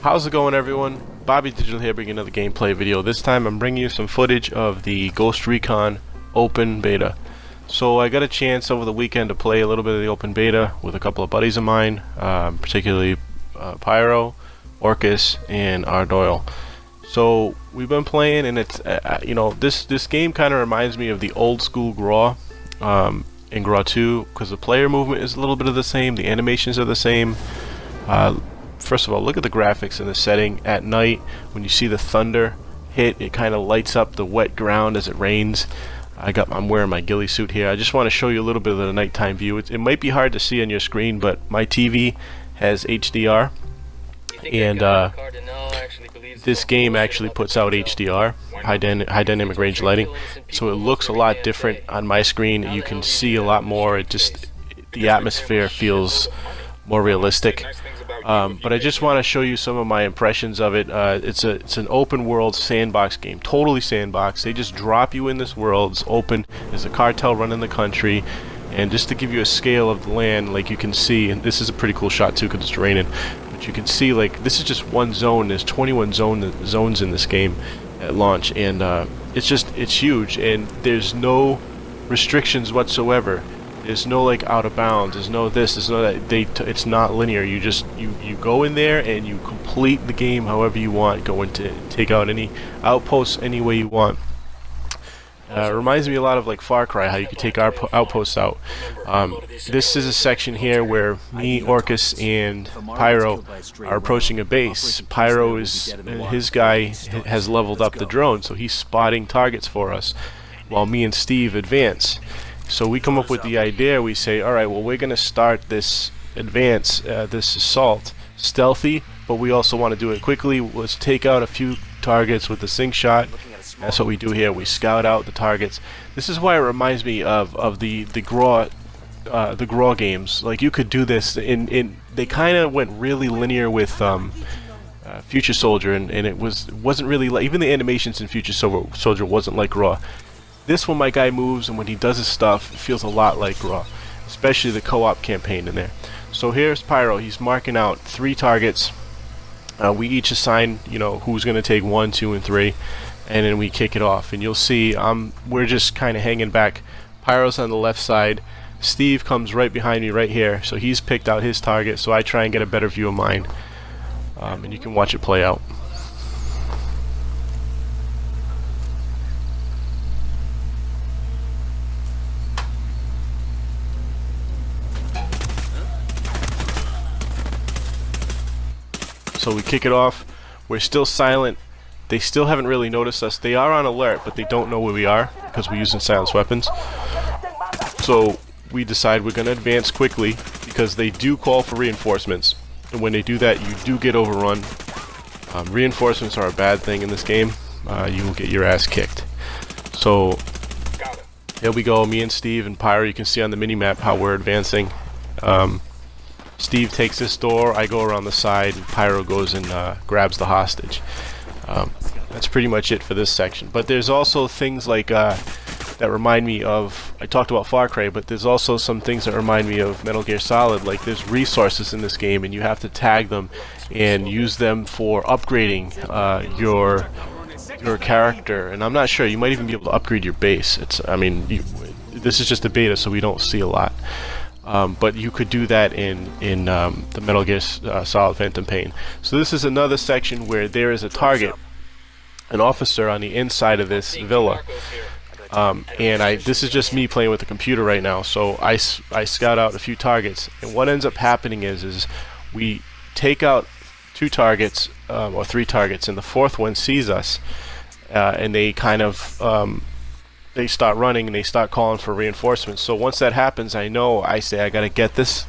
How's it going, everyone? Bobby Digital here, bringing another gameplay video. This time I'm bringing you some footage of the Ghost Recon open beta. So I got a chance over the weekend to play a little bit of the open beta with a couple of buddies of mine, particularly Pyro, Orcus, and Ardoyle. So we've been playing, and it's this game kind of reminds me of the old school GRAW in GRAW 2, because the player movement is a little bit of the same, the animations are the same. First of all, look at the graphics in the setting at night. When you see the thunder hit, it kind of lights up the wet ground as it rains. I'm wearing my ghillie suit here. I just want to show you a little bit of the nighttime view. It might be hard to see on your screen, but my TV has HDR, and this game actually puts out HDR, high dynamic range lighting, so it looks a lot different on my screen. You can see a lot more. The atmosphere feels more realistic. But I just want to show you some of my impressions of it. It's an open world sandbox game, totally sandbox. They just drop you in this world. It's open. There's a cartel running the country, and just to give you a scale of the land, like you can see, and this is a pretty cool shot too because it's raining. But you can see, like, this is just one zone. There's 21 zones in this game at launch, and it's huge, and there's no restrictions whatsoever. There's no like out of bounds. There's no this. There's no that. It's not linear. You just you go in there and you complete the game however you want. Go into take out any outposts any way you want. Reminds me a lot of like Far Cry, how you can take our outposts out. This is a section here where me, Orcus, and Pyro are approaching a base. Pyro his guy has leveled up the drone, so he's spotting targets for us, while me and Steve advance. So we come up with the idea. We say, all right, well, we're going to start this this assault stealthy, but we also want to do it quickly. Let's take out a few targets with the sync shot. That's what we do here. We scout out the targets. This is why it reminds me of the GRAW games. Like, you could do this they kind of went really linear with Future Soldier, and it wasn't really like, even the animations in Future Soldier wasn't like GRAW. This, when my guy moves and when he does his stuff, it feels a lot like GRAW, especially the co-op campaign in there. So here's Pyro. He's marking out 3 targets. We each assign, who's going to take 1, 2, and 3, and then we kick it off. And you'll see we're just kind of hanging back. Pyro's on the left side. Steve comes right behind me right here, so he's picked out his target, so I try and get a better view of mine. And you can watch it play out. So we kick it off. We're still silent. They still haven't really noticed us. They are on alert, but they don't know where we are because we're using silenced weapons. So we decide we're going to advance quickly because they do call for reinforcements. And when they do that, you do get overrun. Reinforcements are a bad thing in this game. You will get your ass kicked. So here we go. Me and Steve and Pyro. You can see on the mini-map how we're advancing. Steve takes this door, I go around the side, and Pyro goes and grabs the hostage. That's pretty much it for this section. But there's also things like that remind me of, I talked about Far Cry, but there's also some things that remind me of Metal Gear Solid. Like, there's resources in this game, and you have to tag them and use them for upgrading your character. And I'm not sure, you might even be able to upgrade your base. This is just a beta, so we don't see a lot. But you could do that in the Metal Gear Solid Phantom Pain. So this is another section where there is a target, an officer on the inside of this villa. This is just me playing with the computer right now. So I scout out a few targets, and what ends up happening is we take out 2 targets or 3 targets, and the 4th one sees us, and they kind of they start running and they start calling for reinforcements. So once that happens, I say I gotta get this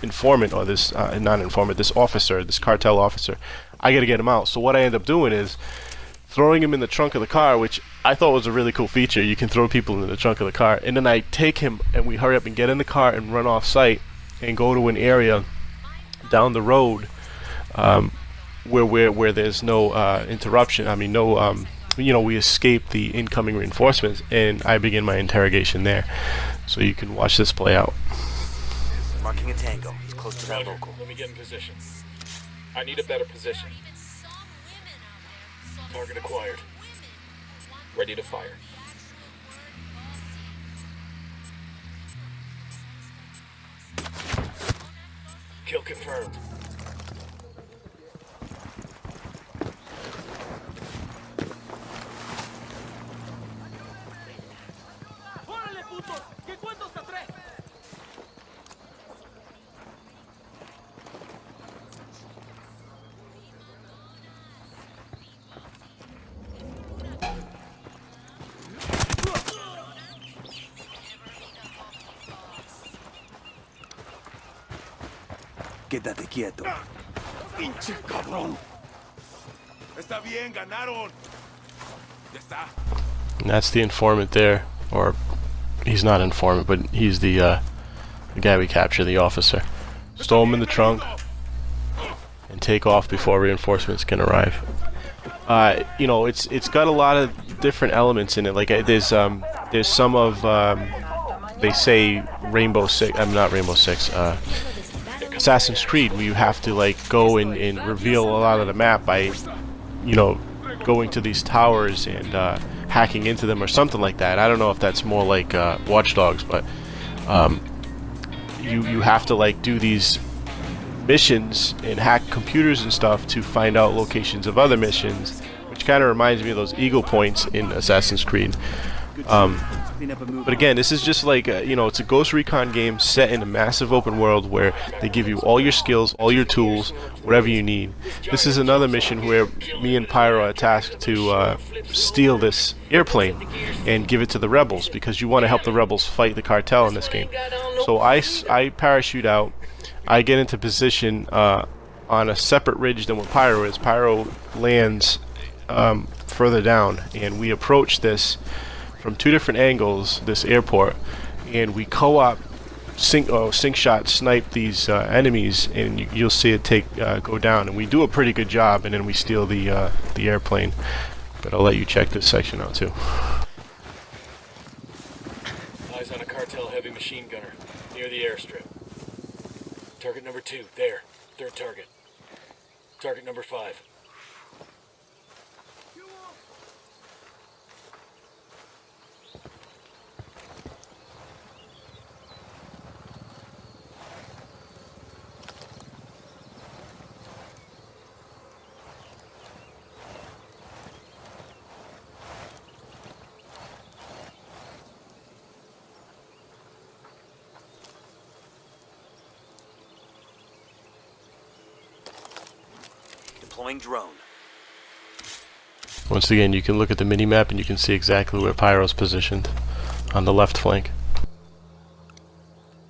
informant, or this not informant, this officer, this cartel officer. I gotta get him out. So what I end up doing is throwing him in the trunk of the car, which I thought was a really cool feature. You can throw people in the trunk of the car, and then I take him and we hurry up and get in the car and run off site and go to an area down the road where there's no interruption. We escape the incoming reinforcements, and I begin my interrogation there. So you can watch this play out. Marking a tango. He's close to that local. Let me get in position. I need a better position. Target acquired. Ready to fire. Kill confirmed. ¡Órale, putos! ¿Qué cuento hasta tres? Quédate quieto. ¡Pinche cabrón! Está bien, ganaron. Ya está. And that's the informant there, or he's not an informant, but he's the guy we captured, the officer. Stow him in the trunk and take off before reinforcements can arrive. You know, it's got a lot of different elements in it. Like there's some of they say Rainbow Six. I'm not Rainbow Six. Assassin's Creed, where you have to like go and reveal a lot of the map by, you know, going to these towers and hacking into them or something like that. I don't know if that's more like Watch Dogs, but you have to like do these missions and hack computers and stuff to find out locations of other missions, which kind of reminds me of those Eagle Points in Assassin's Creed. But again, this is just like you know, it's a Ghost Recon game set in a massive open world where they give you all your skills, all your tools, whatever you need. This is another mission where me and Pyro are tasked to steal this airplane and give it to the rebels, because you want to help the rebels fight the cartel in this game. So I parachute out. I get into position on a separate ridge than what Pyro is. Pyro lands further down, and we approach this from two different angles, this airport, and we co-op sync shot snipe these enemies, and you'll see it go down, and we do a pretty good job, and then we steal the airplane. But I'll let you check this section out too. Eyes on a cartel heavy machine gunner near the airstrip. Target number 2, there. Third target. Target number 5. Deploying drone. Once again, you can look at the mini-map and you can see exactly where Pyro's positioned on the left flank.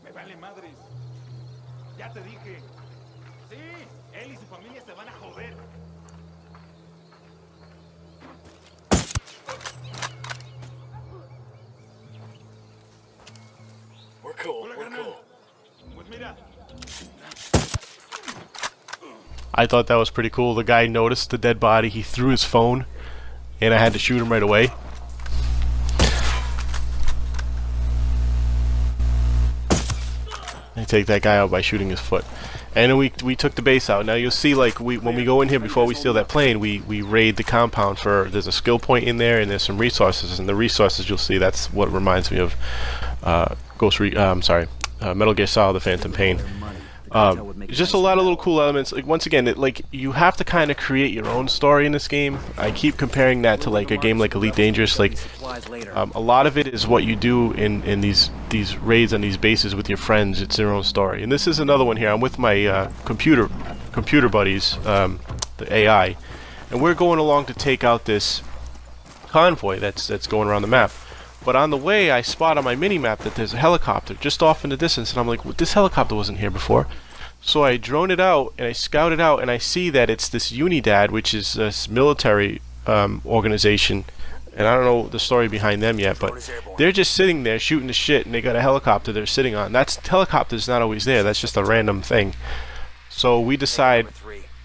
Me vale madres. Ya te dije. Sí, él y su familia se van a joder. We're cool, we're cool. Pues mira. I thought that was pretty cool. The guy noticed the dead body, he threw his phone, and I had to shoot him right away. I take that guy out by shooting his foot. And then we took the base out. Now you'll see, like, when we go in here before we steal that plane, we raid the compound for, there's a skill point in there and there's some resources, and the resources you'll see, that's what reminds me of Metal Gear Solid: The Phantom Pain. Just a lot of little cool elements. Like, once again, you have to kind of create your own story in this game. I keep comparing that to like a game like Elite Dangerous. Like a lot of it is what you do in these raids on these bases with your friends. It's their own story. And this is another one here. I'm with my computer buddies, the AI, and we're going along to take out this convoy that's going around the map. But on the way, I spot on my mini-map that there's a helicopter just off in the distance, and I'm like, well, this helicopter wasn't here before. So I drone it out, and I scout it out, and I see that it's this Unidad, which is this military organization, and I don't know the story behind them yet, but they're just sitting there shooting the shit, and they got a helicopter they're sitting on. Helicopter's not always there, that's just a random thing. So we decide,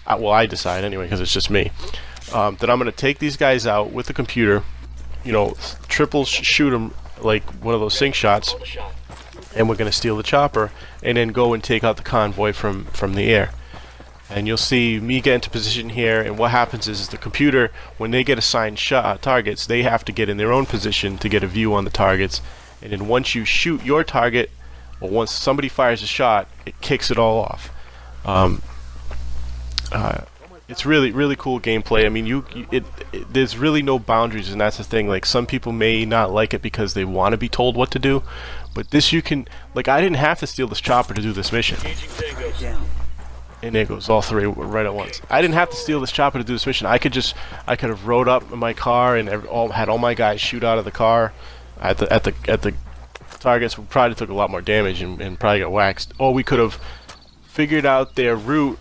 well, I decide anyway, because it's just me, that I'm going to take these guys out with the computer, you know, triple shoot them like one of those sync shots, and we're going to steal the chopper and then go and take out the convoy from the air. And you'll see me get into position here, and what happens is the computer, when they get assigned targets, they have to get in their own position to get a view on the targets. And then once you shoot your target, or once somebody fires a shot, it kicks it all off. It's really cool gameplay. I mean, there's really no boundaries, and that's the thing. Like, some people may not like it because they want to be told what to do, but this you can, like, I didn't have to steal this chopper to do this mission. Engaging tangos. Down. And there goes all three right at once. I didn't have to steal this chopper to do this mission. I could have rode up in my car and had all my guys shoot out of the car at the targets. We probably took a lot more damage and probably got waxed. Or we could have figured out their route,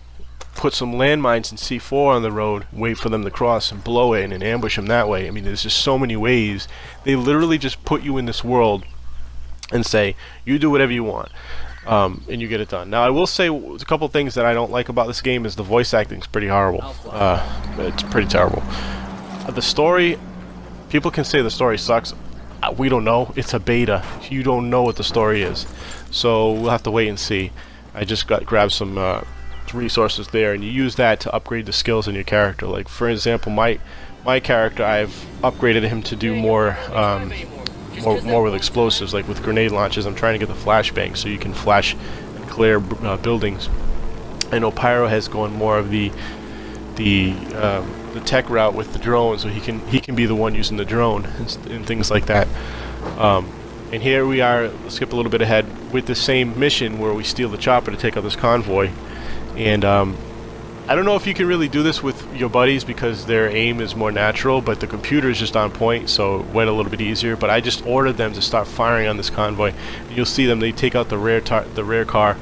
put some landmines and C4 on the road, wait for them to cross and blow it and ambush them that way. I mean, there's just so many ways. They literally just put you in this world and say, you do whatever you want. And you get it done. Now, I will say a couple things that I don't like about this game is the voice acting is pretty horrible. It's pretty terrible. The story, people can say the story sucks. We don't know. It's a beta. You don't know what the story is. So we'll have to wait and see. I just grabbed some resources there, and you use that to upgrade the skills in your character. Like, for example, my character, I've upgraded him to do more with explosives, like with grenade launches. I'm trying to get the flashbang so you can flash and clear buildings. I know Pyro has gone more of the tech route with the drone, so he can be the one using the drone and things like that. And here we are, let's skip a little bit ahead, with the same mission where we steal the chopper to take out this convoy. And I don't know if you can really do this with your buddies because their aim is more natural, but the computer is just on point, so it went a little bit easier. But I just ordered them to start firing on this convoy. And you'll see them, they take out the rear car,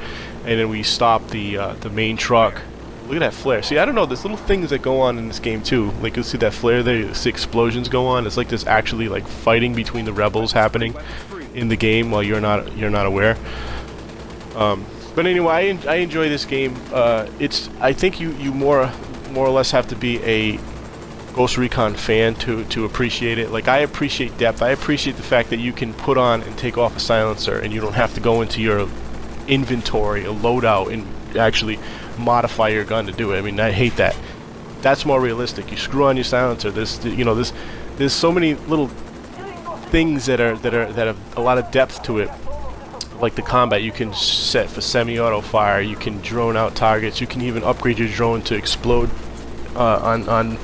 and then we stop the main truck. Look at that flare. See, I don't know, there's little things that go on in this game too. Like, you'll see that flare there, you see explosions go on. It's like there's actually like fighting between the rebels happening in the game while you're not aware. But anyway, I enjoy this game. I think you more or less have to be a Ghost Recon fan to appreciate it. Like, I appreciate depth. I appreciate the fact that you can put on and take off a silencer, and you don't have to go into your inventory, a loadout, and actually modify your gun to do it. I mean, I hate that. That's more realistic. You screw on your silencer. There's so many little things that have a lot of depth to it. Like the combat, you can set for semi-auto fire, you can drone out targets, you can even upgrade your drone to explode on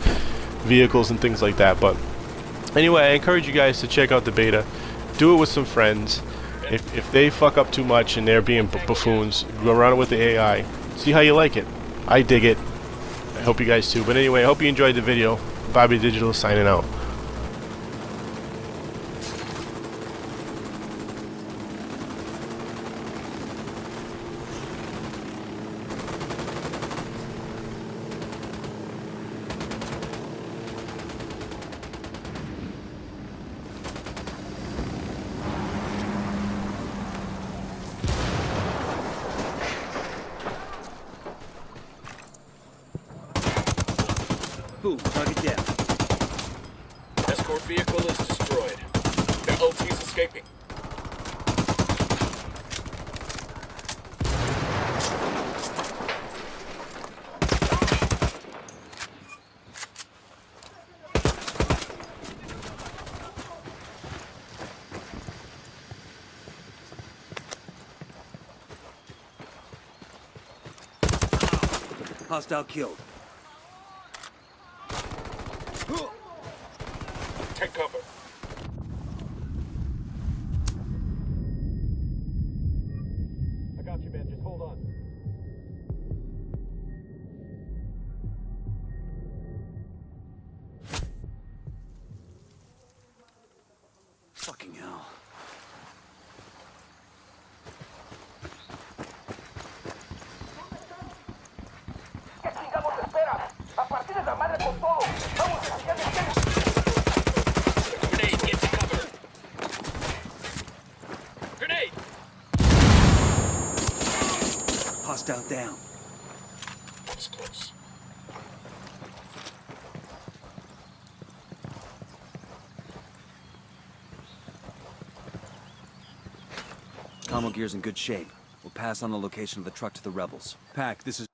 vehicles and things like that. But anyway, I encourage you guys to check out the beta. Do it with some friends. If they fuck up too much and they're being buffoons, go around it with the AI. See how you like it. I dig it. I hope you guys too. But anyway, I hope you enjoyed the video. Bobby Digital signing out. Boom, target down. Escort vehicle is destroyed. Their LT's escaping. Hostile killed. Take cover. I got you, man. Just hold on. Fucking hell. ¿Qué chingados esperas? A partir de la madre con todo. Vamos a hacia Grenade, get to cover. Grenade! Hostile down. That was close. Commo gear's in good shape. We'll pass on the location of the truck to the rebels. Pack, this is